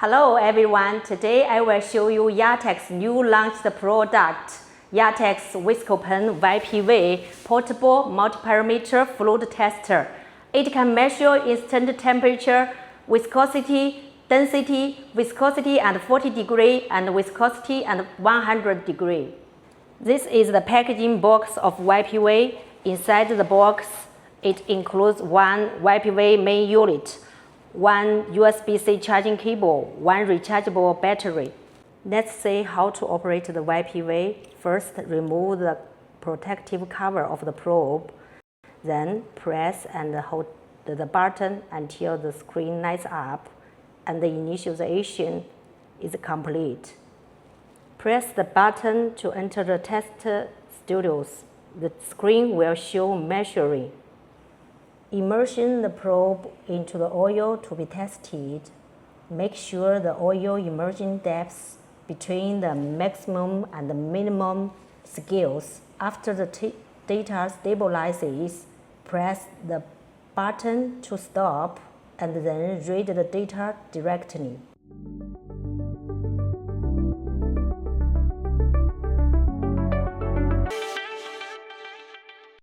Hello everyone, today I will show you Yateks' new launched product, Yateks ViscoPen YPV Portable Multiparameter Fluid Tester. It can measure instant temperature, viscosity, density, viscosity at 40 degrees and viscosity at 100 degrees. This is the packaging box of YPV. Inside the box, it includes one YPV main unit, one USB-C charging cable, one rechargeable battery. Let's see how to operate the YPV. First, remove the protective cover of the probe. Then, press and hold the button until the screen lights up and the initialization is complete. Press the button to enter the test studios. The screen will show measuring. Immersion the probe into the oil to be tested. Make sure the oil immersion depth between the maximum and the minimum scales. After the data stabilizes, press the button to stop and then read the data directly.